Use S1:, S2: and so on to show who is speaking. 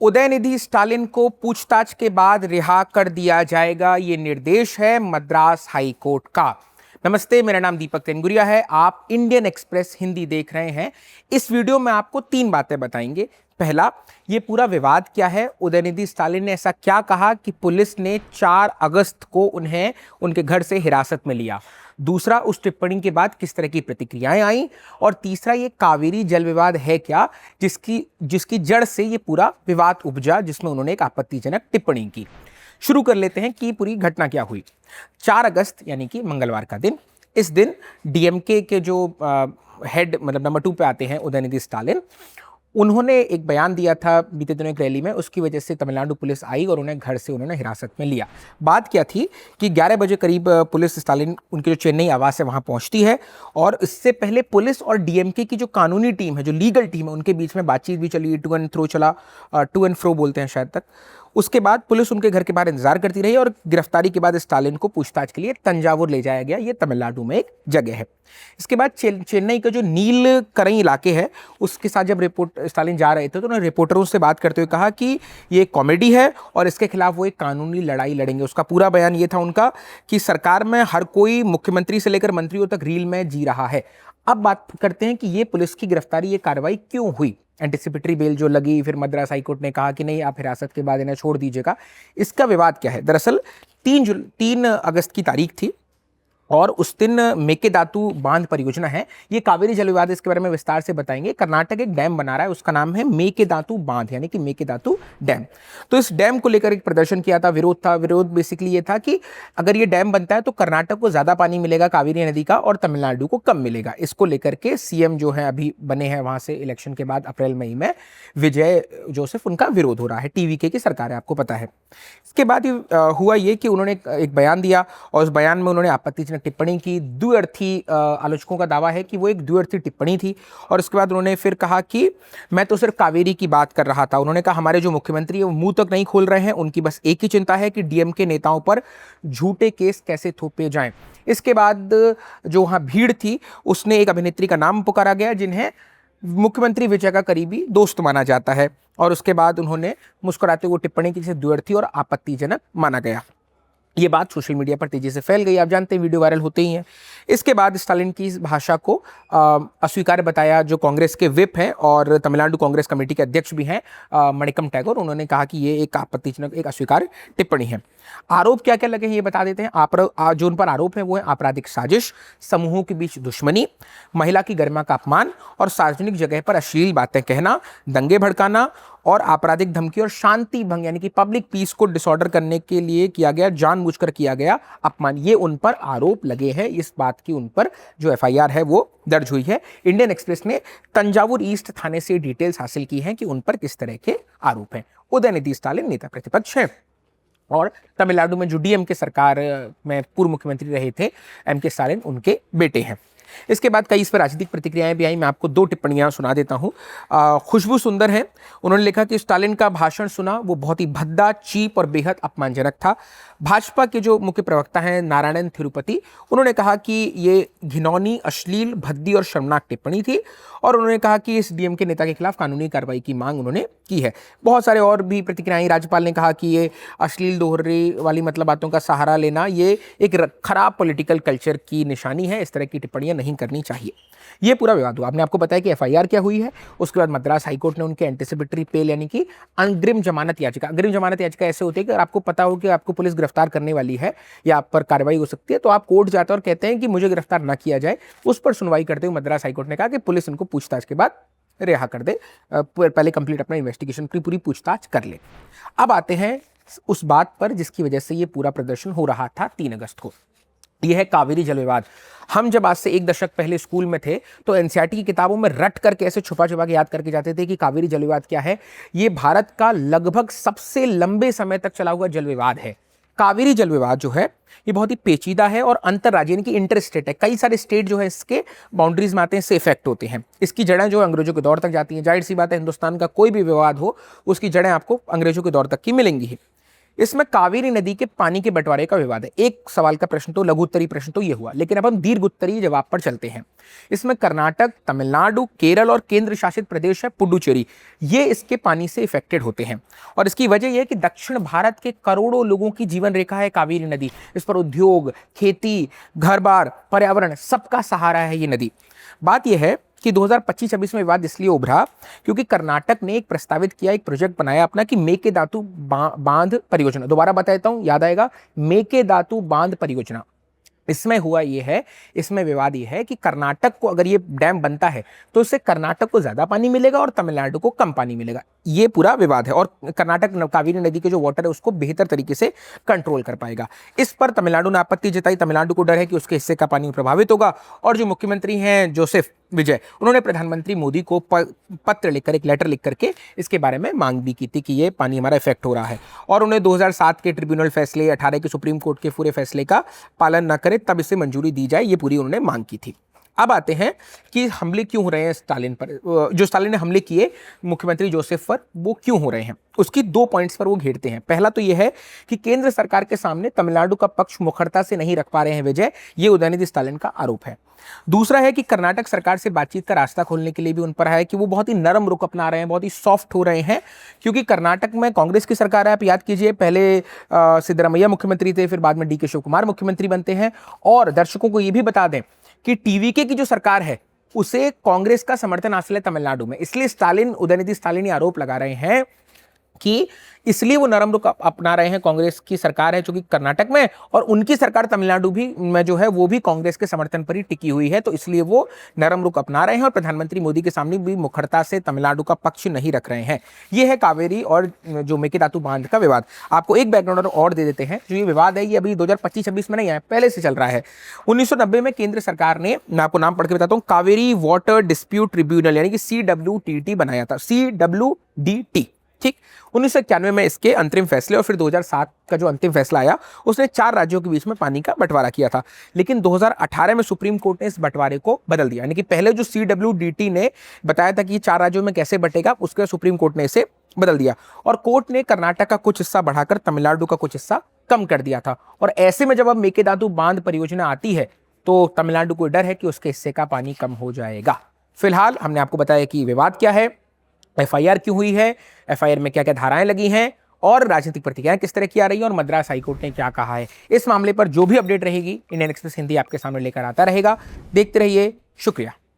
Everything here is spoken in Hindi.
S1: उदयनिधि स्टालिन को पूछताछ के बाद रिहा कर दिया जाएगा, ये निर्देश है मद्रास हाई कोर्ट का। नमस्ते, मेरा नाम दीपक तेनगुरिया है। आप इंडियन एक्सप्रेस हिंदी देख रहे हैं। इस वीडियो में आपको 3 बातें बताएंगे। पहला, ये पूरा विवाद क्या है, उदयनिधि स्टालिन ने ऐसा क्या कहा कि पुलिस ने 4 अगस्त को उन्हें उनके घर से हिरासत में लिया। दूसरा, उस टिप्पणी के बाद किस तरह की प्रतिक्रियाएं आई। और तीसरा, ये कावेरी जल विवाद है क्या, जिसकी जड़ से ये पूरा विवाद उपजा, जिसमें उन्होंने एक आपत्तिजनक टिप्पणी की। शुरू कर लेते हैं कि पूरी घटना क्या हुई। 4 अगस्त यानी कि मंगलवार का दिन। इस दिन डीएमके के जो हेड मतलब नंबर 2 पे आते हैं उदयनिधि स्टालिन, उन्होंने एक बयान दिया था बीते दिनों एक रैली में। उसकी वजह से तमिलनाडु पुलिस आई और उन्हें घर से उन्होंने हिरासत में लिया। बात क्या थी कि 11 बजे करीब पुलिस स्टालिन उनके जो चेन्नई आवास है वहां पहुंचती है, और इससे पहले पुलिस और डीएमके की जो कानूनी टीम है, जो लीगल टीम है, उनके बीच में बातचीत भी चली, टू एंड फ्रो बोलते हैं शायद तक। उसके बाद पुलिस उनके घर के बाहर इंतजार करती रही और गिरफ्तारी के बाद स्टालिन को पूछताछ के लिए तंजावुर ले जाया गया। ये तमिलनाडु में एक जगह है। इसके बाद चेन्नई का जो नीलकरई इलाके है, उसके साथ जब स्टालिन जा रहे थे तो उन्होंने रिपोर्टरों से बात करते हुए कहा कि ये कॉमेडी है और इसके खिलाफ वो एक कानूनी लड़ाई लड़ेंगे। उसका पूरा बयान ये था उनका कि सरकार में हर कोई मुख्यमंत्री से लेकर मंत्रियों तक रील में जी रहा है। अब बात करते हैं कि ये पुलिस की गिरफ्तारी, ये कार्रवाई क्यों हुई। एंटिसिपेटरी बेल जो लगी, फिर मद्रास हाईकोर्ट ने कहा कि नहीं, आप हिरासत के बाद इन्हें छोड़ दीजिएगा। इसका विवाद क्या है? दरअसल 3 अगस्त की तारीख थी और उस दिन मेकेदातु बांध परियोजना है, ये कावेरी जल विवाद, इसके बारे में विस्तार से बताएंगे। कर्नाटक एक डैम बना रहा है, उसका नाम है मेकेदातु बांध यानी कि मेकेदातु डैम। तो इस डैम को लेकर एक प्रदर्शन किया था, विरोध था। विरोध बेसिकली ये था कि अगर ये डैम बनता है तो कर्नाटक को ज्यादा पानी मिलेगा कावेरी नदी का और तमिलनाडु को कम मिलेगा। इसको लेकर के सीएम जो है अभी बने हैं वहां से इलेक्शन के बाद अप्रैल मई में, विजय जोसेफ, उनका विरोध हो रहा है। टीवीके की सरकार है, आपको पता है। इसके बाद हुआ ये कि उन्होंने एक बयान दिया और उस बयान में उन्होंने आपत्तिजनक टिप्पणी की। द्व्यर्थी आलोचकों का दावा है कि वो एक द्व्यर्थी टिप्पणी थी। और उसके बाद उन्होंने फिर कहा कि मैं तो सिर्फ कावेरी की बात कर रहा था। उन्होंने कहा हमारे जो मुख्यमंत्री है वो मुंह तक नहीं खोल रहे हैं, उनकी बस एक ही चिंता है कि डीएमके नेताओं पर झूठे केस कैसे थोपे जाएं। इसके बाद जो वहां भीड़ थी, उसने एक अभिनेत्री का नाम पुकारा गया जिन्हें मुख्यमंत्री विजय का करीबी दोस्त माना जाता है। और उसके बाद उन्होंने मुस्कुराते हुए टिप्पणी की, जिसे द्व्यर्थी और आपत्तिजनक माना गया। ये बात सोशल मीडिया पर तेजी से फैल गई। आप जानते हैं वीडियो वायरल होते ही हैं। इसके बाद स्टालिन की इस भाषा को अस्वीकार्य बताया जो कांग्रेस के विप हैं और तमिलनाडु कांग्रेस कमेटी के अध्यक्ष भी हैं, मणिकम टैगोर। उन्होंने कहा कि ये एक आपत्तिजनक, एक अस्वीकार्य टिप्पणी है। आरोप क्या क्या लगे हैं ये बता देते हैं। जो उन पर आरोप है वो है आपराधिक साजिश, समूहों के बीच दुश्मनी, महिला की गरिमा का अपमान और सार्वजनिक जगह पर अश्लील बातें कहना, दंगे भड़काना और आपराधिक धमकी और शांति भंग यानी कि पब्लिक पीस को डिसऑर्डर करने के लिए किया गया, जानबूझकर किया गया अपमान, ये उन पर आरोप लगे हैं। इस बात की उन पर जो एफआईआर है वो दर्ज हुई है। इंडियन एक्सप्रेस ने तंजावुर ईस्ट थाने से डिटेल्स हासिल की हैं कि उन पर किस तरह के आरोप हैं। उदयनिधि स्टालिन नेता प्रतिपक्ष हैं और तमिलनाडु में जो डीएमके सरकार में पूर्व मुख्यमंत्री रहे थे एमके स्टालिन, उनके बेटे हैं। इसके बाद कई इस पर राजनीतिक प्रतिक्रियाएं भी आई। मैं आपको 2 टिप्पणियां सुना देता हूं। खुशबू सुंदर है, उन्होंने लिखा कि स्टालिन का भाषण सुना, वो बहुत ही भद्दा, चीप और बेहद अपमानजनक था। भाजपा के जो मुख्य प्रवक्ता हैं नारायण थिरुपति, उन्होंने कहा कि ये घिनौनी, अश्लील, भद्दी और शर्मनाक टिप्पणी थी और उन्होंने कहा कि इस डीएमके नेता के खिलाफ कानूनी कार्रवाई की मांग उन्होंने की है। बहुत सारे और भी प्रतिक्रियाएं। राज्यपाल ने कहा कि ये अश्लील, दोहरे वाली मतलब बातों का सहारा लेना ये एक खराब पॉलिटिकल कल्चर की निशानी है, इस तरह की टिप्पणियां नहीं करनी चाहिए। ये पूरा विवाद हुआ। आपने आपको बताया कि एफआईआर क्या हुई है। उसके बाद मद्रास हाईकोर्ट ने उनके एंटिसिपेटरी बेल यानी कि अग्रिम जमानत याचिका, अग्रिम जमानत याचिका ऐसे होती है कि अगर आपको पता हो कि आपको पुलिस गिरफ्तार करने वाली है या आप पर कार्रवाई हो सकती है तो आप कोर्ट जाते हैं और कहते हैं कि मुझे गिरफ्तार ना किया जाए। उस पर सुनवाई करते हुए मद्रास हाईकोर्ट ने कहा कि पुलिस इनको पूछताछ के बाद रिहा कर दे, पहले कंप्लीट अपना इन्वेस्टिगेशन की पूरी पूछताछ कर ले। अब आते हैं उस बात पर जिसकी वजह से ये पूरा प्रदर्शन हो रहा था 3 अगस्त को। यह है कावेरी जल विवाद। हम जब आज से 1 दशक पहले स्कूल में थे तो एनसीईआरटी की किताबों में रट करके ऐसे छुपा छुपा के याद करके जाते थे कि कावेरी जल विवाद क्या है। ये भारत का लगभग सबसे लंबे समय तक चला हुआ जल विवाद है। कावेरी जल विवाद जो है ये बहुत ही पेचीदा है और अंतर्राज्यीय यानी कि इंटर स्टेट है। कई सारे स्टेट जो है इसके बाउंड्रीज में आते हैं, से इफेक्ट होते हैं। इसकी जड़ें जो अंग्रेजों के दौर तक जाती हैं। जाहिर सी बात है, हिंदुस्तान का कोई भी विवाद हो उसकी जड़ें आपको अंग्रेजों के दौर तक की मिलेंगी ही। इसमें कावेरी नदी के पानी के बंटवारे का विवाद है। एक सवाल का प्रश्न तो, लघु उत्तरीय प्रश्न तो ये हुआ, लेकिन अब हम दीर्घ उत्तरीय जवाब पर चलते हैं। इसमें कर्नाटक, तमिलनाडु, केरल और केंद्र शासित प्रदेश है पुडुचेरी, ये इसके पानी से इफेक्टेड होते हैं। और इसकी वजह यह है कि दक्षिण भारत के करोड़ों लोगों की जीवन रेखा है कावेरी नदी। इस पर उद्योग, खेती, घर बार, पर्यावरण सबका सहारा है ये नदी। बात यह है कि 2025-26 में विवाद इसलिए उभरा क्योंकि कर्नाटक ने एक प्रस्तावित किया, एक प्रोजेक्ट बनाया अपना कि मेकेदातु बांध परियोजना। दोबारा बता देता हूं, याद आएगा, मेकेदातु बांध परियोजना। इसमें हुआ ये है, इसमें विवाद ये है कि कर्नाटक को अगर ये डैम बनता है तो इससे कर्नाटक को ज्यादा पानी मिलेगा और तमिलनाडु को कम पानी मिलेगा। ये पूरा विवाद है और कर्नाटक कावेरी नदी के जो वाटर है उसको बेहतर तरीके से कंट्रोल कर पाएगा। इस पर तमिलनाडु ने आपत्ति जताई। तमिलनाडु को डर है कि उसके हिस्से का पानी प्रभावित होगा और जो मुख्यमंत्री हैं जोसेफ विजय, उन्होंने प्रधानमंत्री मोदी को पत्र लिखकर, एक लेटर लिख करके इसके बारे में मांग भी की थी कि ये पानी हमारा इफेक्ट हो रहा है और उन्हें 2007 के ट्रिब्यूनल फैसले, 18 के सुप्रीम कोर्ट के पूरे फैसले का पालन न करे तब इसे मंजूरी दी जाए, ये पूरी उन्होंने मांग की थी। अब आते हैं कि हमले क्यों हो रहे हैं स्टालिन पर, जो स्टालिन ने हमले किए मुख्यमंत्री जोसेफ पर, वो क्यों हो रहे हैं, उसकी 2 पॉइंट्स पर वो घेरते हैं। पहला तो ये है कि केंद्र सरकार के सामने तमिलनाडु का पक्ष मुखरता से नहीं रख पा रहे हैं विजय, ये उदयनिधि स्टालिन का आरोप है। दूसरा है कि कर्नाटक सरकार से बातचीत का रास्ता खोलने के लिए भी उन पर है कि वो बहुत ही नरम रुख अपना रहे हैं, बहुत ही सॉफ्ट हो रहे हैं, क्योंकि कर्नाटक में कांग्रेस की सरकार है। आप याद कीजिए, पहले सिद्धरामैया मुख्यमंत्री थे, फिर बाद में डी.के. शिव कुमार मुख्यमंत्री बनते हैं। और दर्शकों को ये भी बता दें कि टीवीके की जो सरकार है उसे कांग्रेस का समर्थन हासिल है तमिलनाडु में। इसलिए स्टालिन, उदयनिधि स्टालिन ये आरोप लगा रहे हैं कि इसलिए वो नरम रुख अपना रहे हैं। कांग्रेस की सरकार है जो कि कर्नाटक में, और उनकी सरकार तमिलनाडु भी में जो है वो भी कांग्रेस के समर्थन पर ही टिकी हुई है, तो इसलिए वो नरम रुख अपना रहे हैं और प्रधानमंत्री मोदी के सामने भी मुखरता से तमिलनाडु का पक्ष नहीं रख रहे हैं। ये है कावेरी और जो मेकेदातु बांध का विवाद। आपको एक बैकग्राउंड और दे देते हैं। जो ये विवाद है ये अभी 2025-26 में नहीं आया, पहले से चल रहा है। 1990 में केंद्र सरकार ने, मैं आपको नाम पढ़ के बताता हूँ, कावेरी वाटर डिस्प्यूट ट्रिब्यूनल यानी कि CWTT बनाया था, CWDT, ठीक। 1991 में इसके अंतरिम फैसले और फिर 2007 का जो अंतिम फैसला आया उसने 4 राज्यों के बीच में पानी का बंटवारा किया था। लेकिन 2018 में सुप्रीम कोर्ट ने इस बंटवारे को बदल दिया, यानी कि पहले जो CWDT ने बताया था कि ये 4 राज्यों में कैसे बटेगा, उसके सुप्रीम कोर्ट ने इसे बदल दिया और कोर्ट ने कर्नाटक का कुछ हिस्सा बढ़ाकर तमिलनाडु का कुछ हिस्सा कम कर दिया था। और ऐसे में जब अब मेकेदातु बांध परियोजना आती है तो तमिलनाडु को डर है कि उसके हिस्से का पानी कम हो जाएगा। फिलहाल हमने आपको बताया कि विवाद क्या है, FIR क्यों हुई है, FIR में क्या क्या धाराएं लगी हैं और राजनीतिक प्रतिक्रियाएं किस तरह की आ रही है और मद्रास हाईकोर्ट ने क्या कहा है। इस मामले पर जो भी अपडेट रहेगी इंडियन एक्सप्रेस हिंदी आपके सामने लेकर आता रहेगा। देखते रहिए, शुक्रिया।